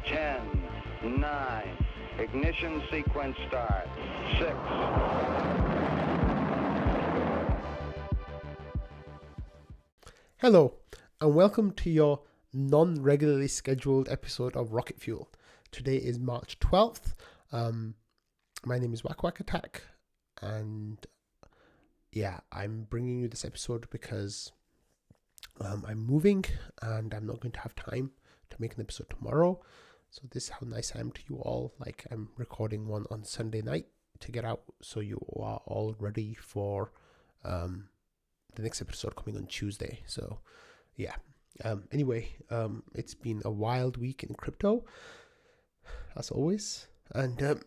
10, 9, ignition sequence start, 6. Hello, and welcome to your non-regularly scheduled episode of Rocket Fuel. Today is March 12th. My name is Wack Attack, and I'm bringing you this episode because I'm moving and I'm not going to have time to make an episode tomorrow. So this is how nice I am to you all. Like, I'm recording one on Sunday night to get out, so you are all ready for the next episode coming on Tuesday. So anyway, it's been a wild week in crypto, as always, and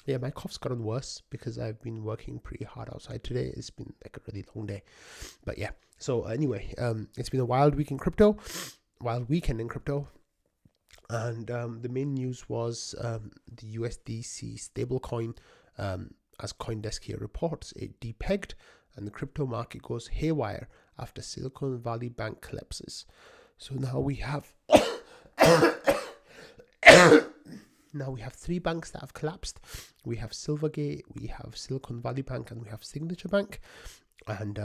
my cough's gotten worse because I've been working pretty hard outside today. It's been like a really long day, but it's been a wild week in crypto, wild weekend in crypto. And the main news was the USDC stablecoin, as CoinDesk here reports, it depegged and the crypto market goes haywire after Silicon Valley Bank collapses. So now we have three banks that have collapsed. We have Silvergate, we have Silicon Valley Bank, and we have Signature Bank. And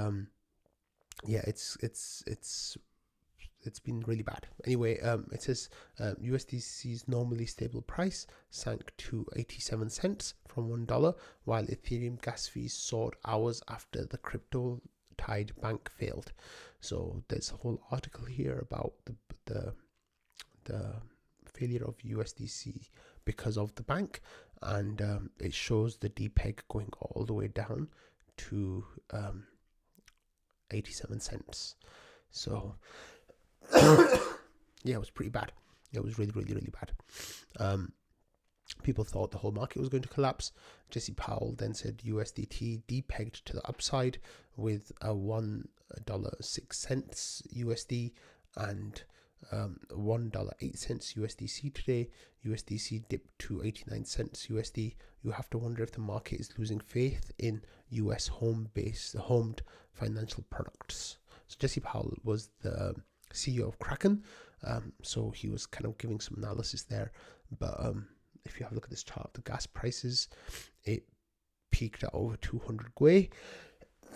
it's been really bad. Anyway, it says USDC's normally stable price sank to 87 cents from $1, while Ethereum gas fees soared hours after the crypto-tied bank failed. So there's a whole article here about the failure of USDC because of the bank, and it shows the depeg going all the way down to 87 cents. So it was pretty bad. It was really, really, really bad. People thought the whole market was going to collapse. Jesse Powell then said USDT depegged to the upside with a $1.06 USD and $1.08 USDC today. USDC dipped to 89 cents USD. You have to wonder if the market is losing faith in US homed financial products. So Jesse Powell was the CEO of Kraken, so he was kind of giving some analysis there. But if you have a look at this chart, the gas prices, it peaked at over 200 Gwei,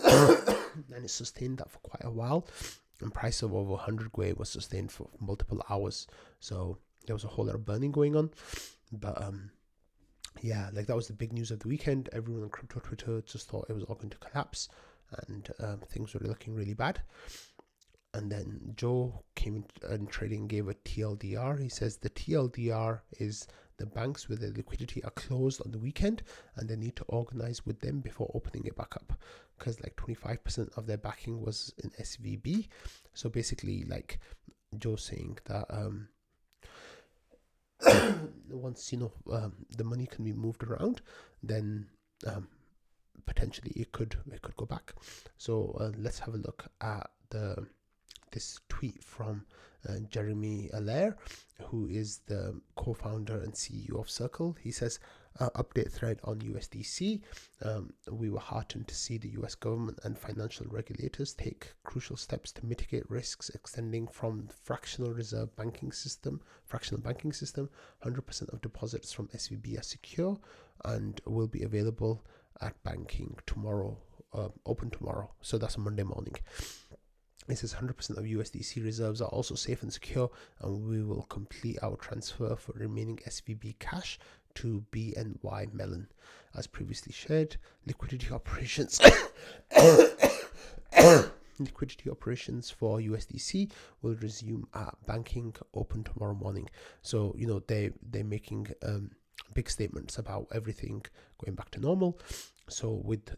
and it sustained that for quite a while. And price of over 100 Gwei was sustained for multiple hours. So there was a whole lot of burning going on. But that was the big news of the weekend. Everyone on crypto Twitter just thought it was all going to collapse, and things were looking really bad. And then Joe came in trading, gave a TLDR. He says the TLDR is the banks with their liquidity are closed on the weekend and they need to organize with them before opening it back up, because like 25% of their backing was in SVB. So basically, like Joe's saying that once the money can be moved around, then potentially it could go back. So let's have a look at this tweet from Jeremy Allaire, who is the co-founder and CEO of Circle. He says, update thread on USDC. We were heartened to see the US government and financial regulators take crucial steps to mitigate risks extending from the fractional banking system. 100% of deposits from SVB are secure and will be available at banking tomorrow, open tomorrow. So that's a Monday morning. It says 100% of USDC reserves are also safe and secure, and we will complete our transfer for remaining SVB cash to BNY Mellon. As previously shared, liquidity operations for USDC will resume at banking open tomorrow morning. So, they're making big statements about everything going back to normal. So with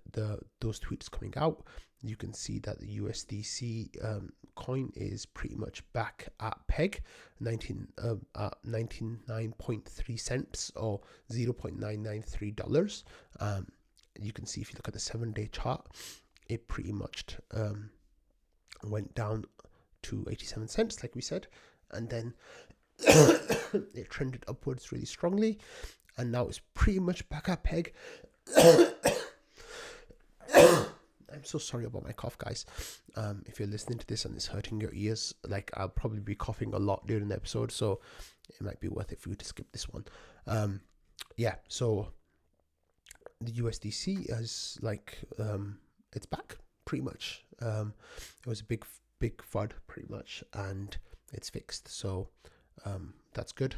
those tweets coming out, you can see that the USDC coin is pretty much back at peg, 99.3 cents or $0.993. You can see if you look at the 7-day chart, it pretty much went down to 87 cents, like we said, and then it trended upwards really strongly, and now it's pretty much back at peg. I'm so sorry about my cough, guys. If you're listening to this and it's hurting your ears, like I'll probably be coughing a lot during the episode, so it might be worth it for you to skip this one. So the USDC is like it's back pretty much. It was a big FUD pretty much, and it's fixed, so that's good.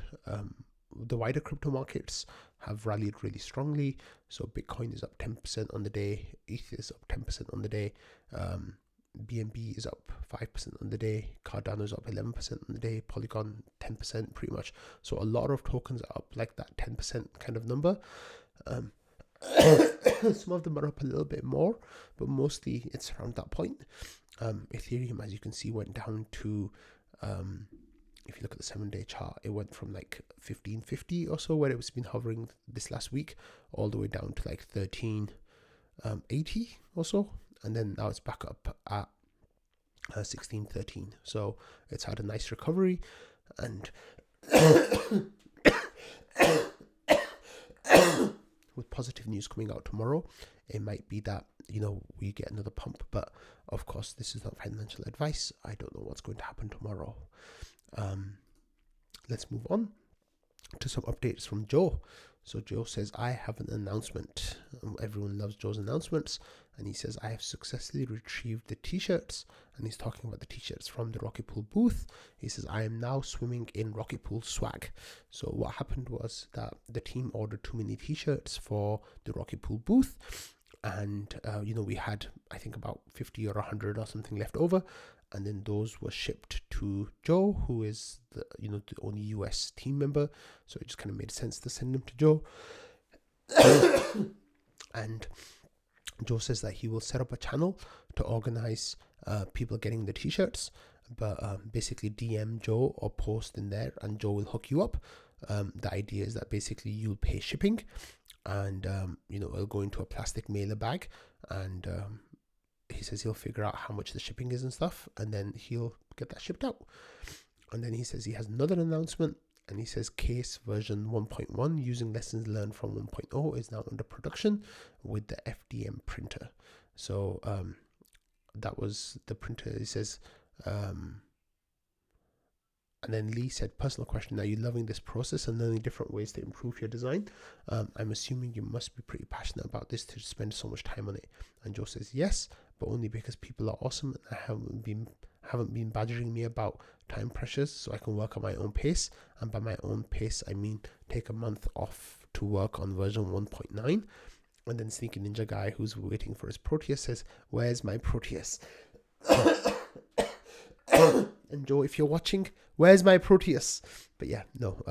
The wider crypto markets have rallied really strongly. So Bitcoin is up 10% on the day, ETH is up 10% on the day, BNB is up 5% on the day, Cardano is up 11% on the day, Polygon 10% pretty much. So a lot of tokens are up like that 10% kind of number. Some of them are up a little bit more, but mostly it's around that point. Ethereum, as you can see, went down to if you look at the 7-day chart, it went from like 1550 or so, where it was been hovering this last week, all the way down to like 1380 or so, and then now it's back up at 1613. So it's had a nice recovery, and with positive news coming out tomorrow, it might be that, you know, we get another pump. But of course, this is not financial advice. I don't know what's going to happen tomorrow. Let's move on to some updates from Joe. So Joe says, I have an announcement. Everyone loves Joe's announcements. And he says, I have successfully retrieved the t-shirts. And he's talking about the t-shirts from the Rocket Pool booth. He says, I am now swimming in Rocket Pool swag. So what happened was that the team ordered too many t-shirts for the Rocket Pool booth. And, we had, I think, about 50 or 100 or something left over. And then those were shipped to Joe, who is the only US team member. So it just kind of made sense to send them to Joe. And Joe says that he will set up a channel to organize people getting the t-shirts. But basically DM Joe or post in there and Joe will hook you up. The idea is that basically you'll pay shipping and, it'll go into a plastic mailer bag, and he says he'll figure out how much the shipping is and stuff, and then he'll get that shipped out. And then he says he has another announcement, and he says case version 1.1 using lessons learned from 1.0 is now under production with the FDM printer. So that was the printer. He says and then Lee said, personal question, are you loving this process and learning different ways to improve your design? I'm assuming you must be pretty passionate about this to spend so much time on it. And Joe says, yes, but only because people are awesome and haven't been badgering me about time pressures, so I can work at my own pace. And by my own pace, I mean take a month off to work on version 1.9. And then Sneaky Ninja Guy, who's waiting for his Proteus, says, where's my Proteus? And Joe, if you're watching, where's my Proteus? But yeah, no,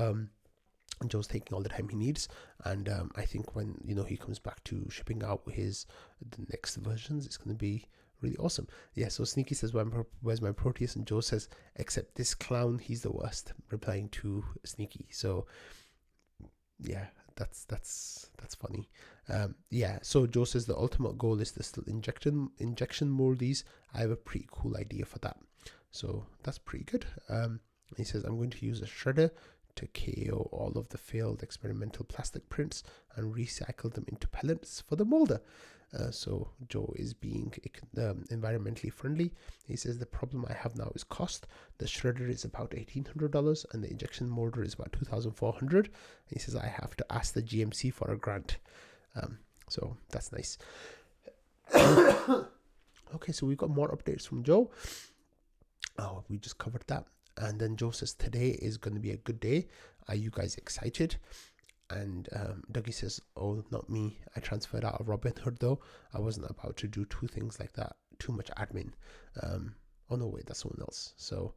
Joe's taking all the time he needs, and I think when he comes back to shipping out the next versions, it's going to be really awesome. Yeah, so Sneaky says, where's my Proteus? And Joe says, except this clown, he's the worst, replying to Sneaky. So yeah, that's funny. So Joe says the ultimate goal is to still injection mold these. I have a pretty cool idea for that. So that's pretty good. He says, I'm going to use a shredder to KO all of the failed experimental plastic prints and recycle them into pellets for the molder. So Joe is being environmentally friendly. He says, the problem I have now is cost. The shredder is about $1,800 and the injection molder is about $2,400. He says, I have to ask the GMC for a grant. So that's nice. Okay, so we've got more updates from Joe. Oh, we just covered that. And then Joe says, today is going to be a good day. Are you guys excited? And Dougie says, oh, not me. I transferred out of Robinhood though. I wasn't about to do two things like that. Too much admin. Oh no, wait, that's someone else. So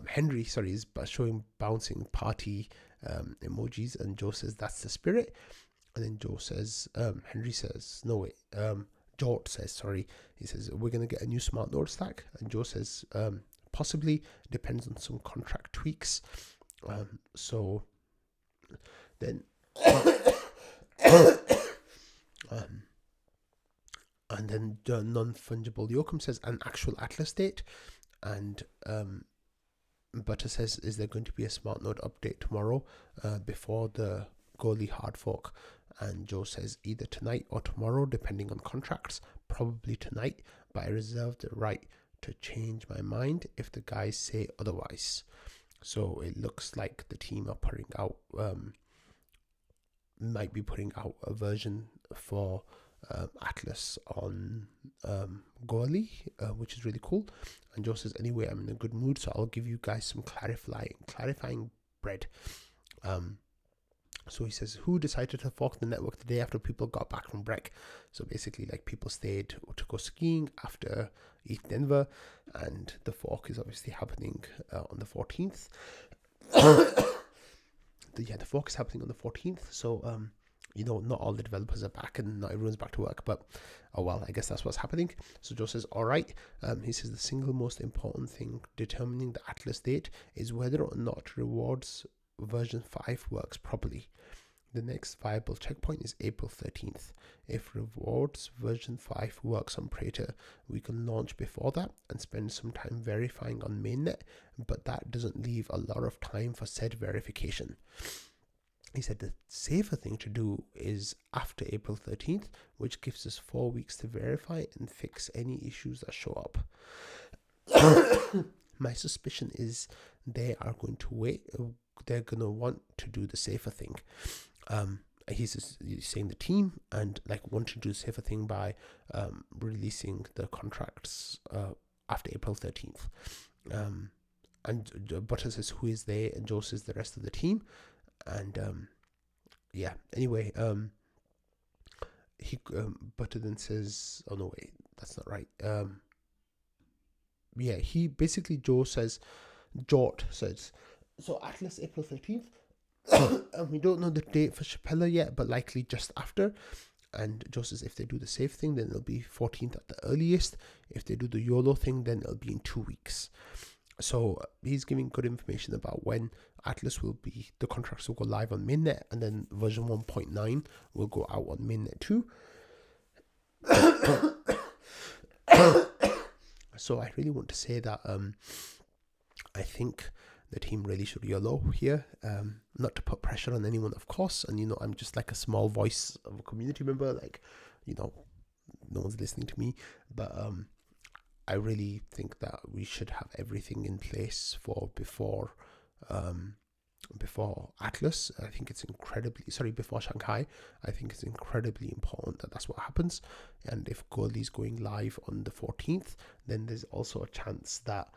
Henry, is showing bouncing party emojis. And Joe says, that's the spirit. And then Joe says, Henry says, no, wait. George says, he says, we're going to get a new smart node stack. And Joe says, possibly, depends on some contract tweaks. So then and then the non-fungible Yoakum says an actual Atlas date. And Butter says, is there going to be a smart node update tomorrow before the Goalie hard fork? And Joe says either tonight or tomorrow, depending on contracts. Probably tonight. but I reserve the right to change my mind if the guys say otherwise. So it looks like the team are putting out, might be putting out a version for Atlas on Gwei, which is really cool. And Joe says, anyway, I'm in a good mood, so I'll give you guys some clarifying bread. So he says, who decided to fork the network the day after people got back from break? So basically, like, people stayed to go skiing after ETHDenver, and the fork is obviously happening on the 14th. The fork is happening on the 14th. So, not all the developers are back and not everyone's back to work, but oh well, I guess that's what's happening. So Joe says, all right. He says the single most important thing determining the Atlas date is whether or not rewards version 5 works properly. The next viable checkpoint is April 13th. If rewards version 5 works on Praetor, we can launch before that and spend some time verifying on mainnet, but that doesn't leave a lot of time for said verification. He said the safer thing to do is after April 13th, which gives us 4 weeks to verify and fix any issues that show up. My suspicion is they are going to wait. They're going to want to do the safer thing. He's saying the team and want to do the safer thing by releasing the contracts after April 13th. And Butter says, who is they? And Joe says the rest of the team. And anyway, Butter then says, oh no, wait, that's not right. He basically, Jort says, so Atlas April 13th, and we don't know the date for Shapella yet, but likely just after. And Joe says if they do the safe thing, then it'll be 14th at the earliest. If they do the YOLO thing, then it'll be in 2 weeks. So he's giving good information about when Atlas the contracts will go live on mainnet, and then version 1.9 will go out on mainnet too. So I really want to say that I think the team really should YOLO here, not to put pressure on anyone, of course. And, I'm just like a small voice of a community member, no one's listening to me. But I really think that we should have everything in place for before Atlas. I think it's before Shanghai. I think it's incredibly important that that's what happens. And if Gwei is going live on the 14th, then there's also a chance that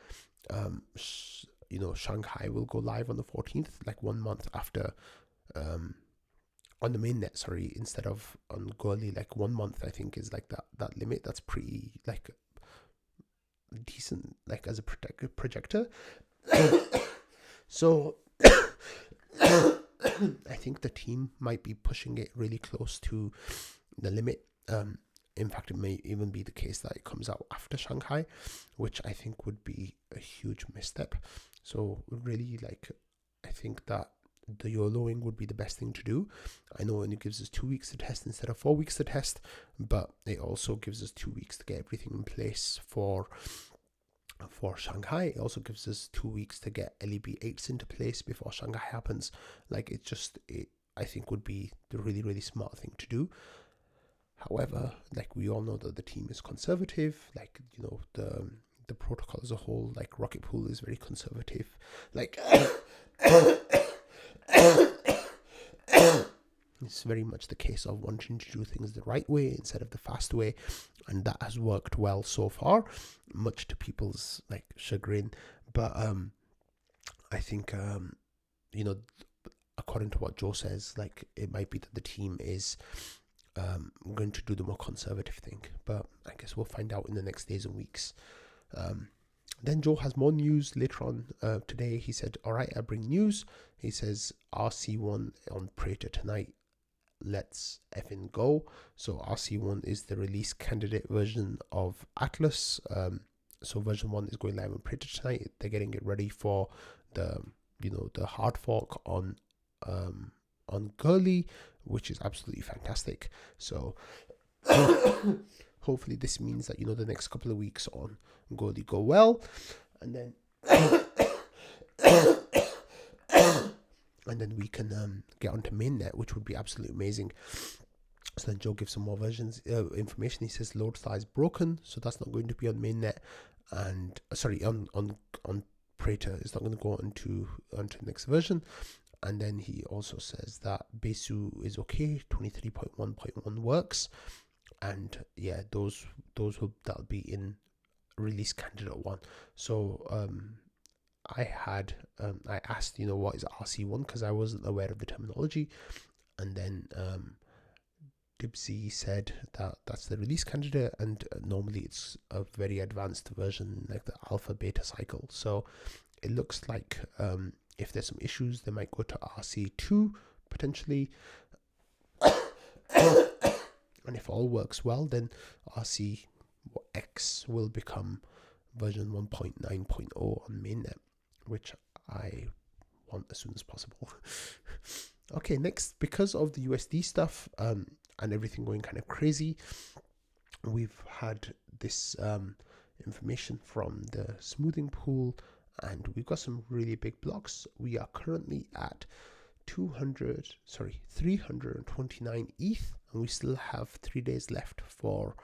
Shanghai will go live on the 14th, 1 month after, on the mainnet, instead of on Gwei, 1 month, I think is that limit. That's pretty, decent, as a projector. So, I think the team might be pushing it really close to the limit. In fact, it may even be the case that it comes out after Shanghai, which I think would be a huge misstep. So really, I think that the YOLOing would be the best thing to do. I know it only gives us 2 weeks to test instead of 4 weeks to test, but it also gives us 2 weeks to get everything in place for Shanghai. It also gives us 2 weeks to get LEB8s into place before Shanghai happens. I think would be the really, really smart thing to do. However, we all know that the team is conservative. The protocol as a whole, Rocket Pool is very conservative. It's very much the case of wanting to do things the right way instead of the fast way, and that has worked well so far, much to people's chagrin. But I think according to what Joe says, it might be that the team is going to do the more conservative thing, but I guess we'll find out in the next days and weeks. Then Joe has more news later on today. He said, all right, I bring news. He says RC1 on Praetor tonight. Let's effing go. So RC1 is the release candidate version of Atlas. So version 1 is going live on Praetor tonight. They're getting it ready for the hard fork on Gwei, which is absolutely fantastic. So hopefully this means that the next couple of weeks on Gwei go well, and then we can get onto mainnet, which would be absolutely amazing. So then Joe gives some more versions information. He says load star is broken, so that's not going to be on mainnet, and sorry, on Praetor. It's not going to go onto the next version. And then he also says that Besu is okay, 23.1.1 works, and yeah, that'll be in release candidate 1. So I asked, what is RC1, because I wasn't aware of the terminology, and then Dibsy said that that's the release candidate, and normally it's a very advanced version, like the alpha beta cycle. So it looks like if there's some issues, they might go to RC2 potentially. And if all works well, then RCX will become version 1.9.0 on mainnet, which I want as soon as possible. Okay, next, because of the USD stuff and everything going kind of crazy, we've had this information from the smoothing pool, and we've got some really big blocks. We are currently at 329 ETH, and we still have 3 days left for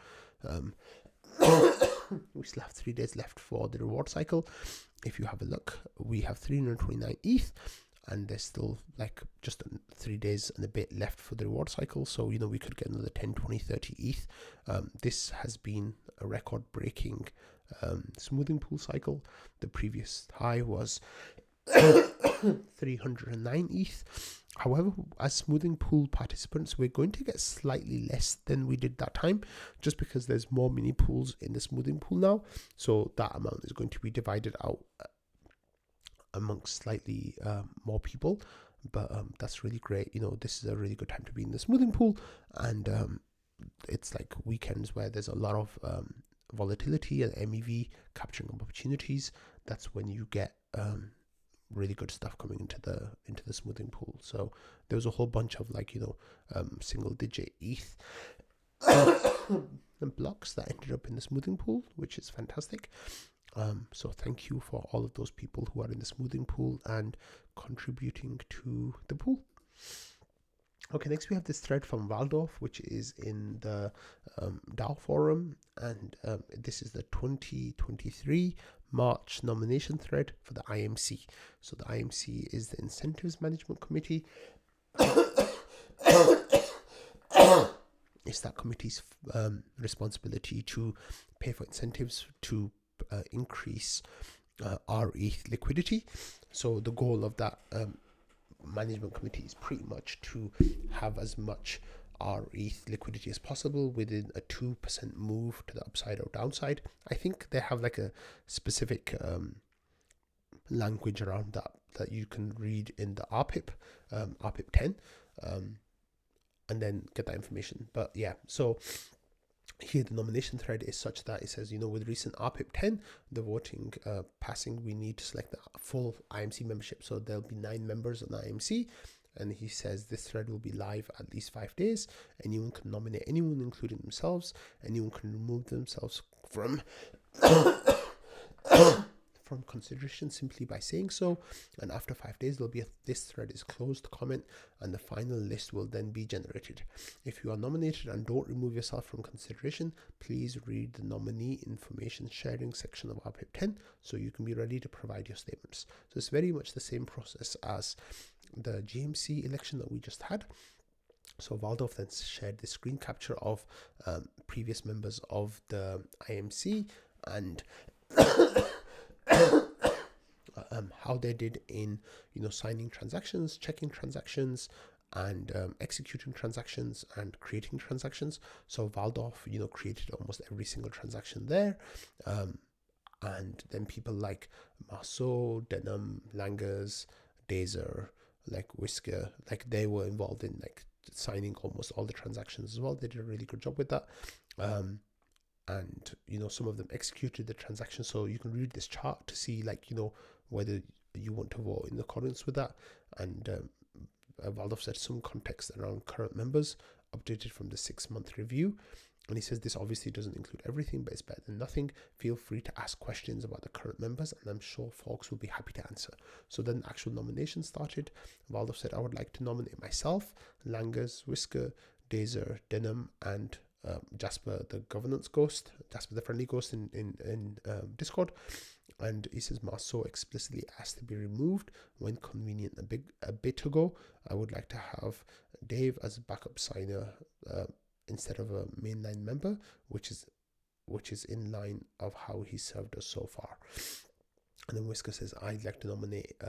the reward cycle. If you have a look, we have 329 ETH, and there's still like just 3 days and a bit left for the reward cycle. So we could get another 10, 20, 30 ETH. This has been a record breaking smoothing pool cycle. The previous high was 309 ETH. However, as smoothing pool participants, we're going to get slightly less than we did that time, just because there's more mini pools in the smoothing pool now. So that amount is going to be divided out amongst slightly more people. But that's really great. This is a really good time to be in the smoothing pool, and it's like weekends where there's a lot of volatility and MEV capturing opportunities. That's when you get really good stuff coming into the smoothing pool. So there was a whole bunch of single digit ETH and blocks that ended up in the smoothing pool, which is fantastic. So thank you for all of those people who are in the smoothing pool and contributing to the pool. Okay, next we have this thread from Waldorf, which is in the DAO forum, and this is the 2023 March nomination thread for the IMC. So the IMC is the Incentives Management Committee. It's that committee's responsibility to pay for incentives to increase RETH liquidity. So the goal of that management committee is pretty much to have as much RETH liquidity as possible within a 2% move to the upside or downside. I think they have like a specific language around that you can read in the RPIP 10, and then get that information. But yeah, so here the nomination thread is such that it says, with recent RPIP 10, the voting passing, we need to select the full IMC membership. So there'll be 9 members on the IMC. And he says this thread will be live at least 5 days. Anyone can nominate anyone, including themselves. Anyone can remove themselves from consideration simply by saying so. And after 5 days, there'll be this thread is closed comment, and the final list will then be generated. If you are nominated and don't remove yourself from consideration, please read the nominee information sharing section of RPIP 10 so you can be ready to provide your statements. So it's very much the same process as the GMC election that we just had. So Waldorf then shared the screen capture of previous members of the IMC and how they did in signing transactions, checking transactions, and executing transactions and creating transactions. So Waldorf created almost every single transaction there, and then people like Marceau, Denham, Langers, Dazer, like Whisker, like they were involved in like signing almost all the transactions as well. They did a really good job with that. And some of them executed the transaction. So you can read this chart to see whether you want to vote in accordance with that. And Waldorf said some context around current members updated from the 6-month review. And he says this obviously doesn't include everything, but it's better than nothing. Feel free to ask questions about the current members, and I'm sure folks will be happy to answer. So then actual nomination started. Waldorf said, I would like to nominate myself, Langers, Whisker, Dazer Denim, and Jasper the governance ghost, Jasper the friendly ghost in Discord. And he says Marceau explicitly asked to be removed when convenient a bit ago. I would like to have Dave as a backup signer instead of a mainline member, which is in line of how he served us so far. And then Whisker says, I'd like to nominate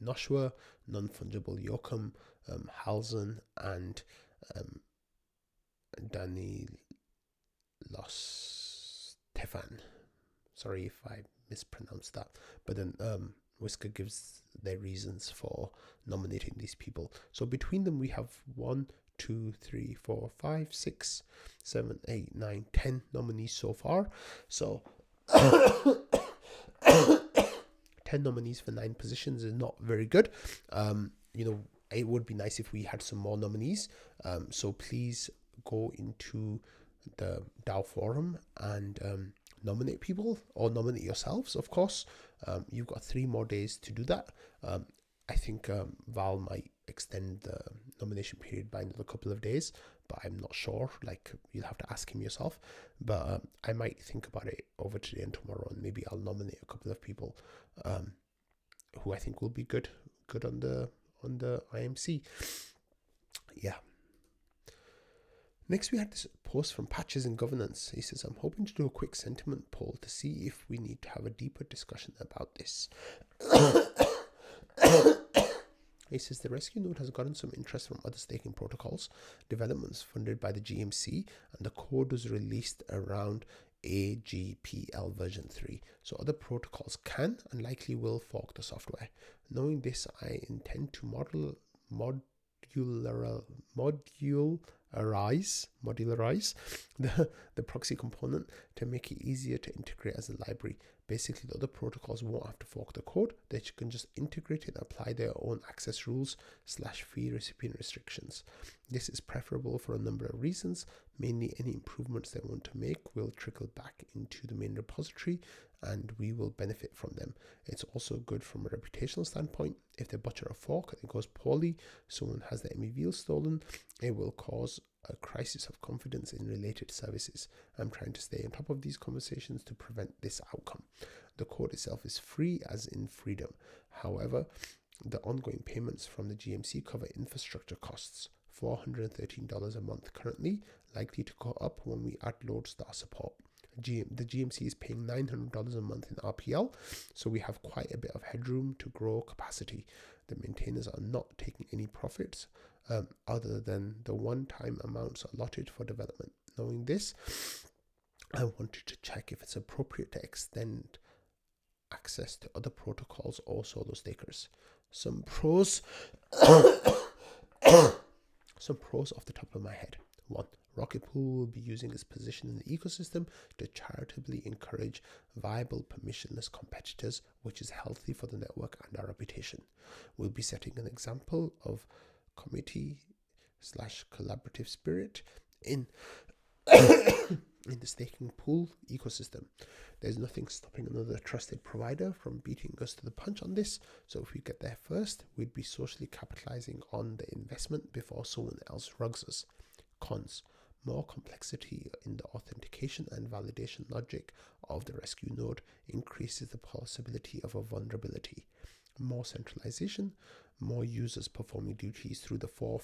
Noshua, Non-Fungible Yoakum, Halzen, and Danny Lostefan. Sorry if I mispronounced that. But then Whisker gives their reasons for nominating these people. So between them, we have 1, 2, 3, 4, 5, 6, 7, 8, 9, 10 nominees so far. So 10 nominees for 9 positions is not very good. It would be nice if we had some more nominees. So please go into the DAO forum and nominate people, or nominate yourselves, of course. You've got 3 more days to do that. I think Val might extend the nomination period by another couple of days, but I'm not sure. Like, you'll have to ask him yourself. But I might think about it over today and tomorrow, and maybe I'll nominate a couple of people who I think will be good on the IMC. Yeah. Next, we had this post from Patches and Governance. He says, I'm hoping to do a quick sentiment poll to see if we need to have a deeper discussion about this. He says, the rescue node has gotten some interest from other staking protocols, developments funded by the GMC, and the code was released around AGPL version 3. So other protocols can and likely will fork the software. Knowing this, I intend to modularize the proxy component to make it easier to integrate as a library. Basically, the other protocols won't have to fork the code. They can just integrate it and apply their own access rules / fee recipient restrictions. This is preferable for a number of reasons. Mainly, any improvements they want to make will trickle back into the main repository and we will benefit from them. It's also good from a reputational standpoint. If they butcher a fork and it goes poorly, someone has their MEV stolen, it will cause a crisis of confidence in related services. I'm trying to stay on top of these conversations to prevent this outcome. The code itself is free, as in freedom. However, the ongoing payments from the GMC cover infrastructure costs, $413 a month currently, likely to go up when we add Lodestar support. The GMC is paying $900 a month in RPL, so we have quite a bit of headroom to grow capacity. The maintainers are not taking any profits other than the one-time amounts allotted for development. Knowing this, I wanted to check if it's appropriate to extend access to other protocols or solo stakers. Some pros off the top of my head. 1. Rocket Pool will be using its position in the ecosystem to charitably encourage viable permissionless competitors, which is healthy for the network and our reputation. We'll be setting an example of committee / collaborative spirit in in the staking pool ecosystem. There's nothing stopping another trusted provider from beating us to the punch on this, so if we get there first, we'd be socially capitalizing on the investment before someone else rugs us. Cons: more complexity in the authentication and validation logic of the rescue node increases the possibility of a vulnerability. More centralization, more users performing duties through the 4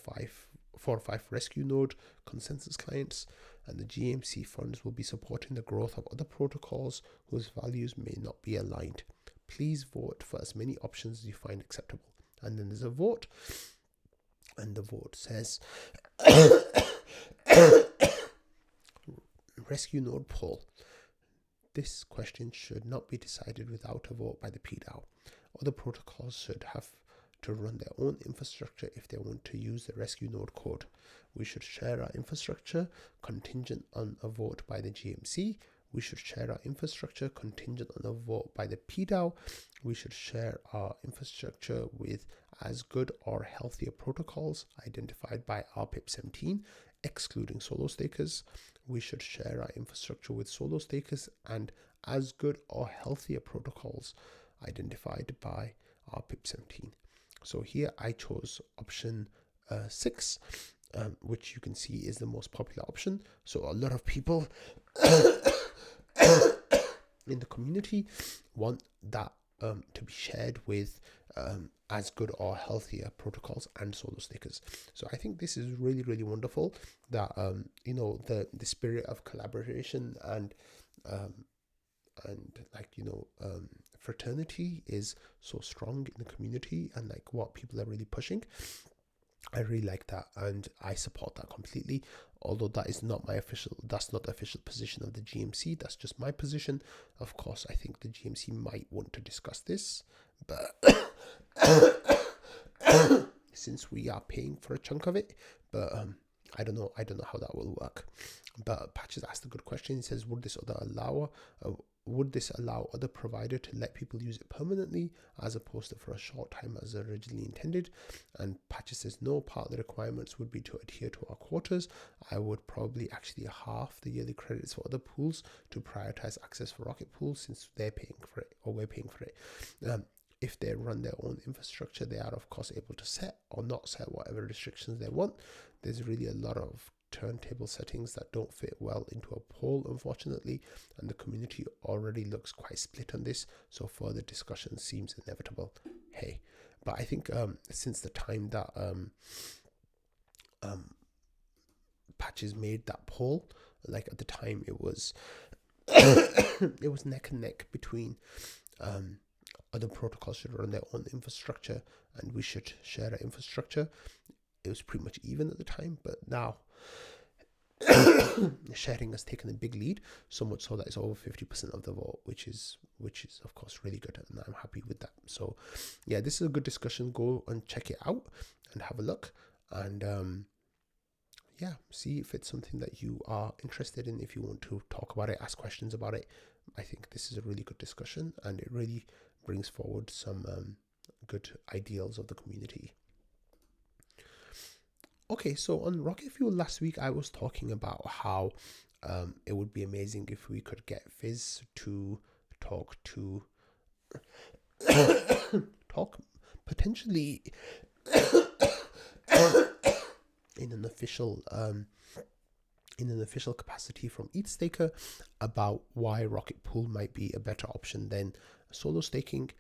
or 5 rescue node consensus clients, and the GMC funds will be supporting the growth of other protocols whose values may not be aligned. Please vote for as many options as you find acceptable. And then there's a vote, and the vote says rescue node poll. This question should not be decided without a vote by the PDAO. Other protocols should have to run their own infrastructure if they want to use the rescue node code. We should share our infrastructure contingent on a vote by the GMC. We should share our infrastructure contingent on a vote by the PDAO. We should share our infrastructure with as good or healthier protocols identified by RPIP17, excluding solo stakers. We should share our infrastructure with solo stakers and as good or healthier protocols identified by RPIP17. So here I chose option 6. which you can see is the most popular option. So a lot of people in the community want that to be shared with as good or healthier protocols and solo stakers. So I think this is really, really wonderful that the spirit of collaboration and fraternity is so strong in the community, and like what people are really pushing. I really like that, and I support that completely. Although that's not the official position of the GMC. That's just my position. Of course, I think the GMC might want to discuss this, but since we are paying for a chunk of it, but I don't know how that will work. But Patches asked a good question. He says, would this allow other provider to let people use it permanently as opposed to for a short time as originally intended? And Patches says, no, part of the requirements would be to adhere to our quotas. I would probably actually half the yearly credits for other pools to prioritize access for Rocket Pool, since they're paying for it, or we're paying for it. If they run their own infrastructure, they are of course able to set or not set whatever restrictions they want. There's really a lot of turntable settings that don't fit well into a poll, unfortunately, and the community already looks quite split on this, so further discussion seems inevitable. Hey, but I think since the time that Patches made that poll, like at the time it was it was neck and neck between other protocols should run their own infrastructure and we should share our infrastructure. It was pretty much even at the time, but now sharing has taken a big lead, so much so that it's over 50% of the vote, which is of course really good, and I'm happy with that. So yeah, this is a good discussion. Go and check it out and have a look, and see if it's something that you are interested in. If you want to talk about it, ask questions about it, I think this is a really good discussion, and it really brings forward some good ideals of the community. Okay, so on Rocket Fuel last week, I was talking about how it would be amazing if we could get Phiz to talk potentially in an official capacity from ETHDenver about why Rocket Pool might be a better option than solo staking.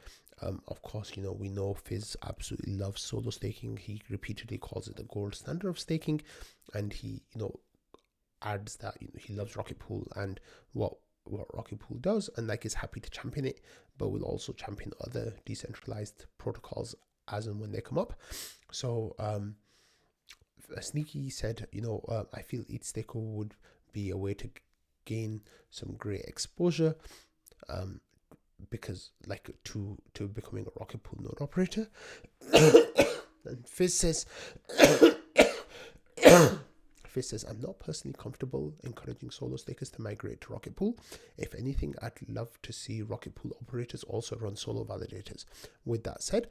Of course, we know Phiz absolutely loves solo staking. He repeatedly calls it the gold standard of staking, and he, adds that he loves Rocket Pool and what Rocket Pool does, and is happy to champion it, but will also champion other decentralized protocols as and when they come up. So, Sneaky said, I feel ETHDenver would be a way to gain some great exposure, because to becoming a Rocket Pool node operator. And Phiz says, I'm not personally comfortable encouraging solo stakers to migrate to Rocket Pool. If anything, I'd love to see Rocket Pool operators also run solo validators. With that said,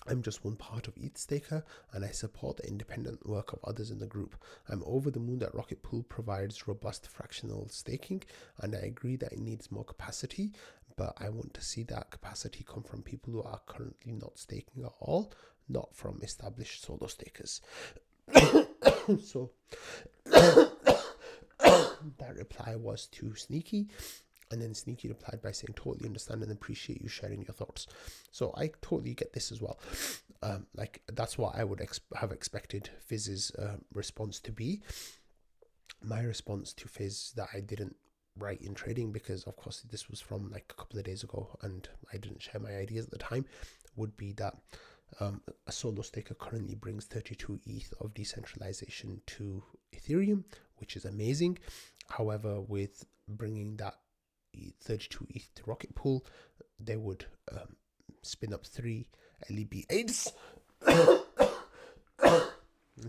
I'm just one part of ETHDenver, and I support the independent work of others in the group. I'm over the moon that Rocket Pool provides robust fractional staking, and I agree that it needs more capacity, but I want to see that capacity come from people who are currently not staking at all, not from established solo stakers. So that reply was to Sneaky, and then Sneaky replied by saying, totally understand and appreciate you sharing your thoughts. So I totally get this as well. That's what I would have expected Phiz's response to be. My response to Phiz that I didn't write in trading, because of course this was from a couple of days ago and I didn't share my ideas at the time, would be that a solo staker currently brings 32 ETH of decentralization to Ethereum, which is amazing. However, with bringing that 32 ETH to Rocket Pool, they would spin up 3 LEB8s.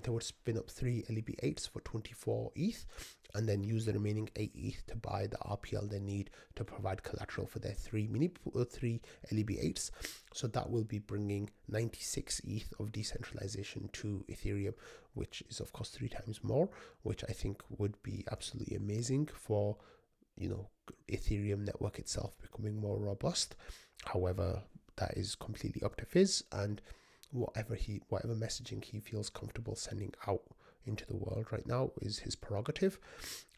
They would spin up 3 LEB8s for 24 ETH, and then use the remaining 8 ETH to buy the RPL they need to provide collateral for their 3 LEB8s. So that will be bringing 96 ETH of decentralization to Ethereum, which is of course 3 times more, which I think would be absolutely amazing for Ethereum network itself becoming more robust. However, that is completely up to Phiz and whatever messaging he feels comfortable sending out into the world right now is his prerogative.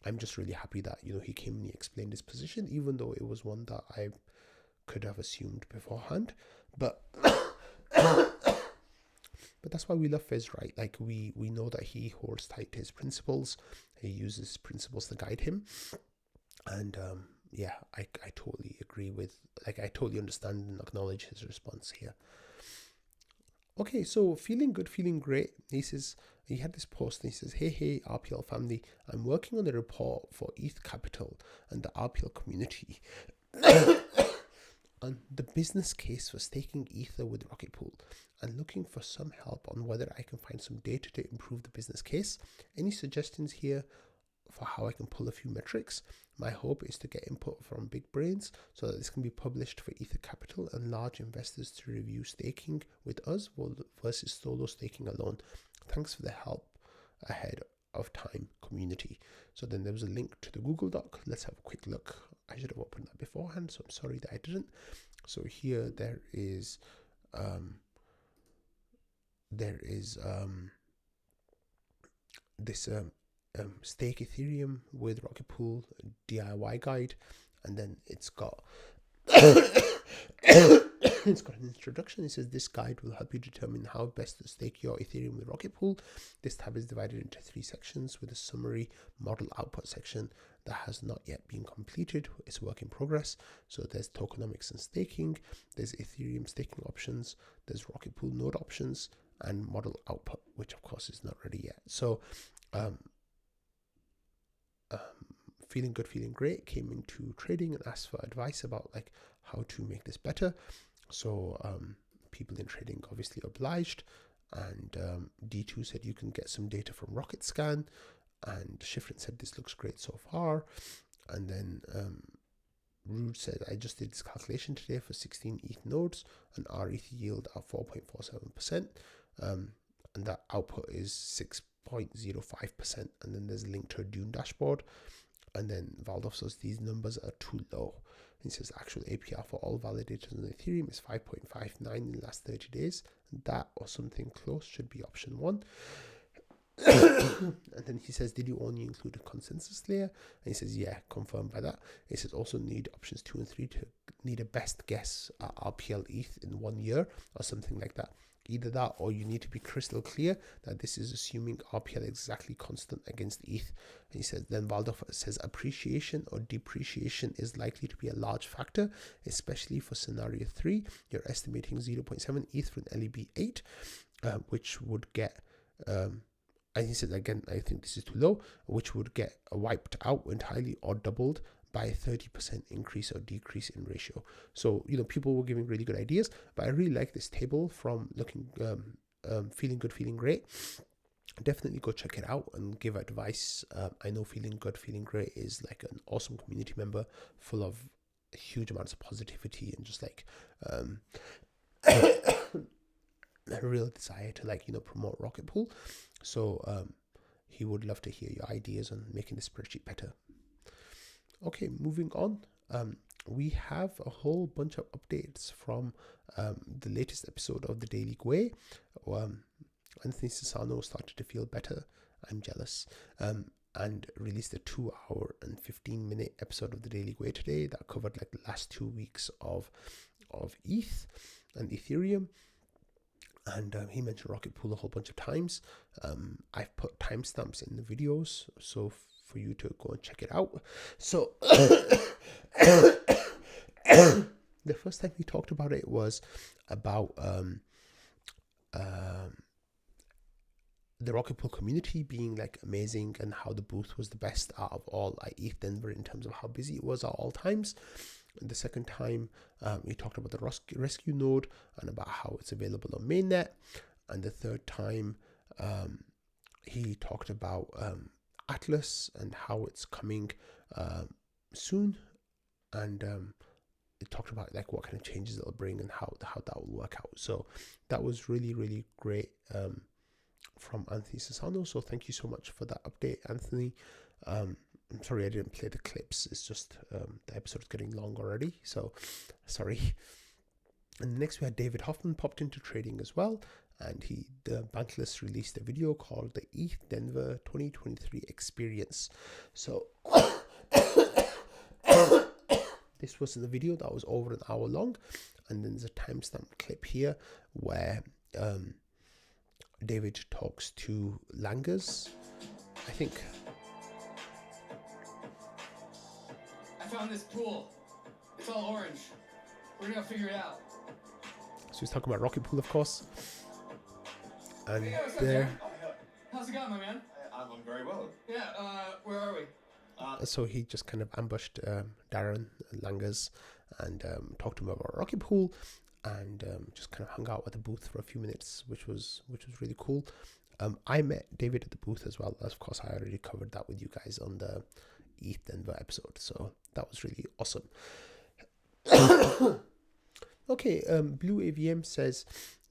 I'm just really happy that, he came and he explained his position, even though it was one that I could have assumed beforehand. But that's why we love Phiz, right? Like we know that he holds tight to his principles. He uses principles to guide him. And I totally agree with, I totally understand and acknowledge his response here. Okay, so feeling good, feeling great. He says, he had this post and he says, hey, RPL family, I'm working on a report for ETH Capital and the RPL community on the business case for staking Ether with Rocket Pool and looking for some help on whether I can find some data to improve the business case. Any suggestions here for how I can pull a few metrics? My hope is to get input from big brains so that this can be published for Ether Capital and large investors to review staking with us versus solo staking alone. Thanks for the help ahead of time, community. So then there was a link to the Google Doc. Let's have a quick look. I should have opened that beforehand, so I'm sorry that I didn't. So here there is this stake Ethereum with Rocket Pool DIY guide, and then it's got it's got an introduction. It says this guide will help you determine how best to stake your Ethereum with Rocket Pool. This tab is divided into 3 sections with a summary model output section that has not yet been completed. It's work in progress. So there's tokenomics and staking, there's Ethereum staking options, there's Rocket Pool node options, and model output, which of course is not ready yet. So feeling good, feeling great came into trading and asked for advice about how to make this better. So people in trading obviously obliged, and D2 said you can get some data from Rocket Scan, and Shifrin said this looks great so far. And then Rude said I just did this calculation today for 16 ETH nodes and our ETH yield at 4.47%, and that output is 6.05%. And then there's a link to a Dune dashboard. And then Valdov says these numbers are too low. He says actual APR for all validators on Ethereum is 5.59 in the last 30 days. And that or something close should be option 1. And then he says, did you only include a consensus layer? And he says, yeah, confirmed by that. He says also need options 2 and 3 to need a best guess at RPL ETH in 1 year or something like that. Either that or you need to be crystal clear that this is assuming RPL exactly constant against ETH. And he says, then Valdov says appreciation or depreciation is likely to be a large factor, especially for scenario 3. You're estimating 0.7 ETH for an LEB8, which would get, and he said again, I think this is too low, which would get wiped out entirely or doubled by a 30% increase or decrease in ratio. So, people were giving really good ideas, but I really like this table from looking, feeling good, feeling great. Definitely go check it out and give advice. I know Feeling Good, Feeling Great is like an awesome community member full of huge amounts of positivity and just a real desire to promote Rocket Pool. So he would love to hear your ideas on making the spreadsheet better. Okay, moving on. We have a whole bunch of updates from the latest episode of the Daily Gwei. Anthony Sassano started to feel better. I'm jealous. And released a 2-hour and 15-minute episode of the Daily Gwei today that covered the last 2 weeks of ETH and Ethereum. And he mentioned Rocket Pool a whole bunch of times. I've put timestamps in the videos, so for you to go and check it out. So the first time we talked about it was about the Rocket Pool community being amazing and how the booth was the best out of all ETHDenver in terms of how busy it was at all times. And the second time we talked about the rescue node and about how it's available on mainnet. And the third time he talked about Atlas and how it's coming soon, and it talked about what kind of changes it'll bring and how that will work out. So that was really, really great from Anthony Sassano. So thank you so much for that update, Anthony. I'm sorry I didn't play the clips. It's just the episode's getting long already, so sorry. And next we had David Hoffman popped into trading as well, and the Bankless released a video called the ETHDenver 2023 Experience. So this was the video that was over an hour long, and then there's a timestamp clip here where David talks to Langers, I think. I found this pool. It's all orange. We're gonna figure it out. So he's talking about Rocket Pool, of course. And Hey, what's up, there. Jack? How's it going, my man? I'm very well. Yeah, where are we? So he just kind of ambushed Darren Langers and talked to him about Rocket Pool, and just kind of hung out at the booth for a few minutes, which was really cool. I met David at the booth as well. Of course, I already covered that with you guys on the ETHDenver episode, so that was really awesome. Okay, Blue AVM says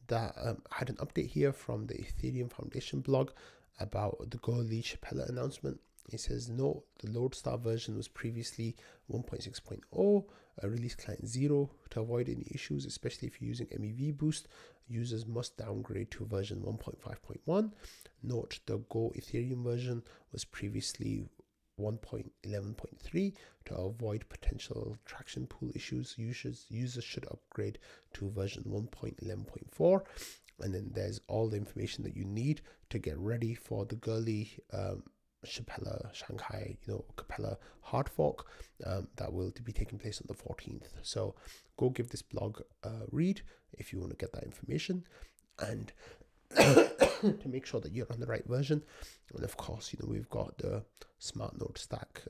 that I had an update here from the Ethereum Foundation blog about the Gwei Shapella announcement. It says, no, the Lodestar version was previously 1.6.0, a release client 0. To avoid any issues, especially if you're using MEV boost, users must downgrade to version 1.5.1. Note, the Go Ethereum version was previously 1.11.3. To avoid potential traction pool issues, users should upgrade to version 1.11.4. And then there's all the information that you need to get ready for the Gwei Shapella, Shanghai, Capella hard fork that will be taking place on the 14th. So go give this blog a read if you want to get that information, and to make sure that you're on the right version. And of course, we've got the Smart Node Stack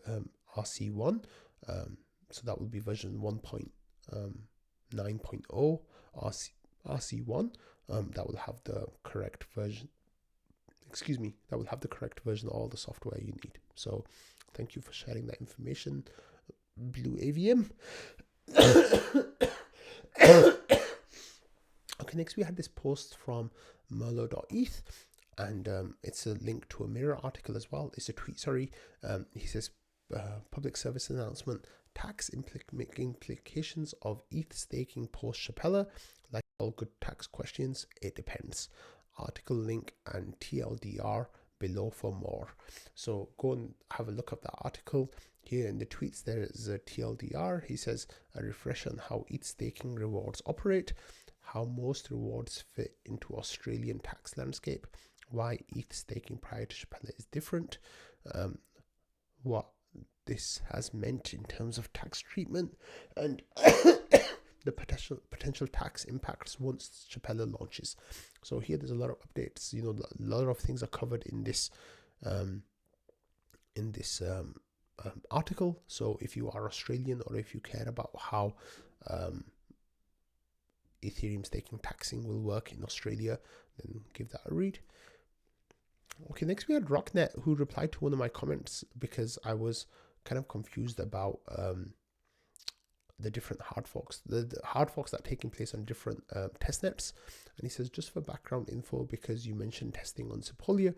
RC1, so that will be version 1.9.0 RC1. That will have the correct version. That will have the correct version of all the software you need. So thank you for sharing that information, Blue AVM. Okay, next we had this post from Merlo.eth, and it's a link to a Mirror article as well. It's a tweet, sorry. He says, public service announcement, tax implications of ETH staking post Shapella. Like all good tax questions, it depends. Article link and TLDR below for more. So go and have a look at that article. Here in the tweets there is a TLDR. He says, a refresh on how ETH staking rewards operate, how most rewards fit into Australian tax landscape, why ETH staking prior to Shapella is different, what this has meant in terms of tax treatment, and the potential tax impacts once Shapella launches. So here there's a lot of updates. A lot of things are covered in this article. So if you are Australian, or if you care about how Ethereum staking taxing will work in Australia, then give that a read. Okay, next we had Rocknet, who replied to one of my comments because I was kind of confused about the different hard forks, the hard forks that are taking place on different testnets. And he says, just for background info, because you mentioned testing on Sepolia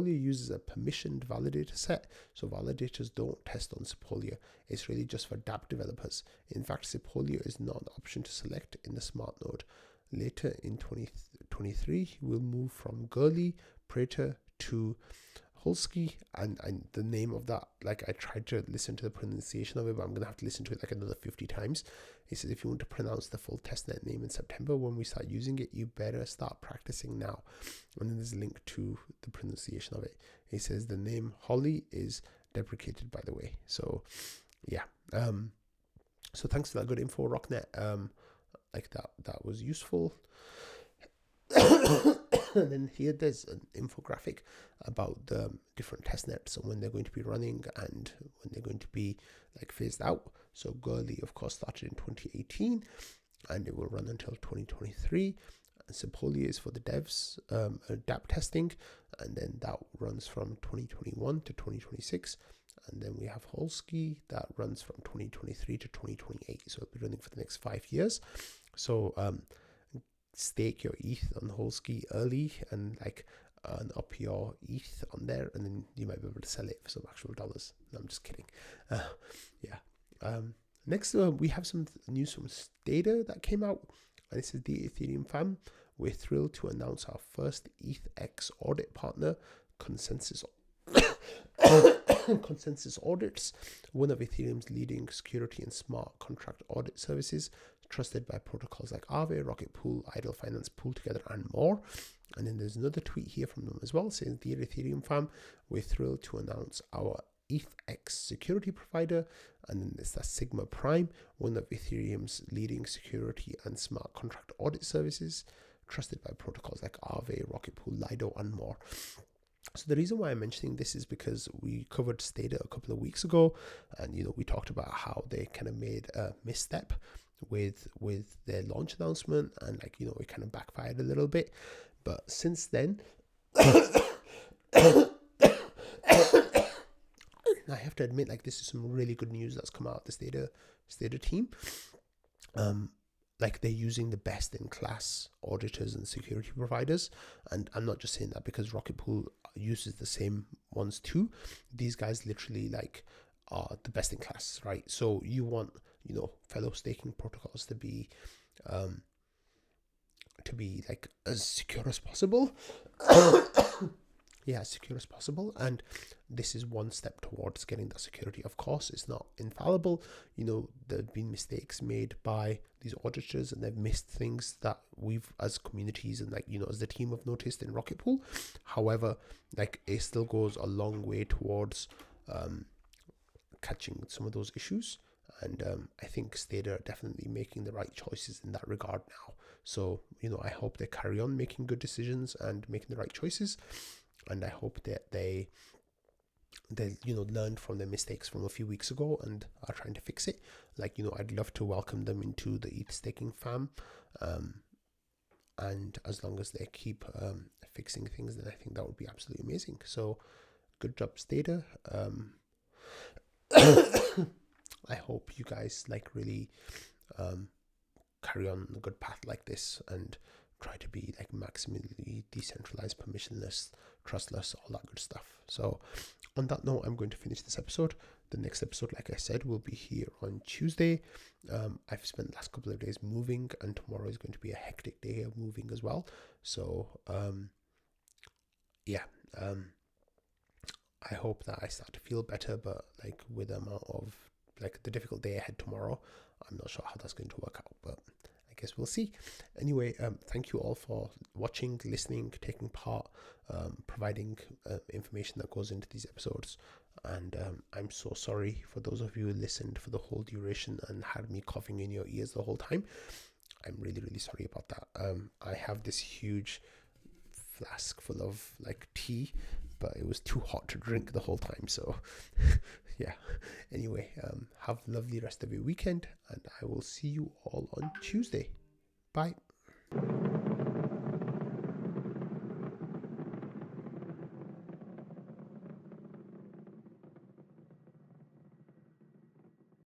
uses a permissioned validator set, so validators don't test on Sepolia. It's really just for dApp developers. In fact, Sepolia is not an option to select in the smart node. Later in 2023, we'll move from Gwei, Prater to Holsky, and the name of that, like, I tried to listen to the pronunciation of it, but I'm going to have to listen to it like another 50 times. He says, if you want to pronounce the full testnet name in September when we start using it, you better start practicing now. And then there's a link to the pronunciation of it. He says the name Holly is deprecated, by the way. So yeah, so thanks for that good info, Rocknet. Like that was useful. And then here there's an infographic about the different testnets and when they're going to be running and when they're going to be like phased out. So Gwei, of course, started in 2018 and it will run until 2023. And Sepolia is for the devs, dApp testing, and then that runs from 2021 to 2026. And then we have Holsky that runs from 2023 to 2028. So it'll be running for the next 5 years. So stake your ETH on Holsky early and like earn up your ETH on there, and then you might be able to sell it for some actual dollars. No, I'm just kidding. Next we have some news from Stader that came out, and it says the Ethereum fam we're thrilled to announce our first ETHX audit partner, Consensus Consensus Audits, one of Ethereum's leading security and smart contract audit services, trusted by protocols like Aave, Rocket Pool, Idle Finance, Pool Together, and more. And then there's another tweet here from them as well, saying, "Dear Ethereum fam, we're thrilled to announce our ETHX security provider." And then there's that Sigma Prime, one of Ethereum's leading security and smart contract audit services, trusted by protocols like Aave, Rocket Pool, Lido, and more. So the reason why I'm mentioning this is because we covered Stader a couple of weeks ago, and we talked about how they kind of made a misstep with their launch announcement, and it kind of backfired a little bit. But since then, I have to admit, this is some really good news that's come out of the Stader team. They're using the best in class auditors and security providers, and I'm not just saying that because Rocket Pool uses the same ones too. These guys literally are the best in class, right? So you want fellow staking protocols to be as secure as possible. Yeah, as secure as possible, and this is one step towards getting that security. Of course, it's not infallible. There have been mistakes made by these auditors, and they've missed things that we've, as communities and as the team, have noticed in Rocket Pool. However, it still goes a long way towards catching some of those issues, and I think Stader are definitely making the right choices in that regard now. So I hope they carry on making good decisions and making the right choices. And I hope that they learned from their mistakes from a few weeks ago and are trying to fix it. I'd love to welcome them into the ETH staking fam. And as long as they keep fixing things, then I think that would be absolutely amazing. So good job, Stader. I hope you guys really carry on a good path like this and try to be maximally decentralized, permissionless, trustless, all that good stuff. So on that note, I'm going to finish this episode. The next episode, like I said, will be here on Tuesday. I've spent the last couple of days moving, and tomorrow is going to be a hectic day of moving as well. So I hope that I start to feel better, but with the amount of the difficult day ahead tomorrow, I'm not sure how that's going to work out, but I guess we'll see. Anyway, thank you all for watching, listening, taking part, providing information that goes into these episodes. And I'm so sorry for those of you who listened for the whole duration and had me coughing in your ears the whole time. I'm really, really sorry about that. I have this huge flask full of tea, but it was too hot to drink the whole time. So yeah, anyway, have a lovely rest of your weekend, and I will see you all on Tuesday. Bye.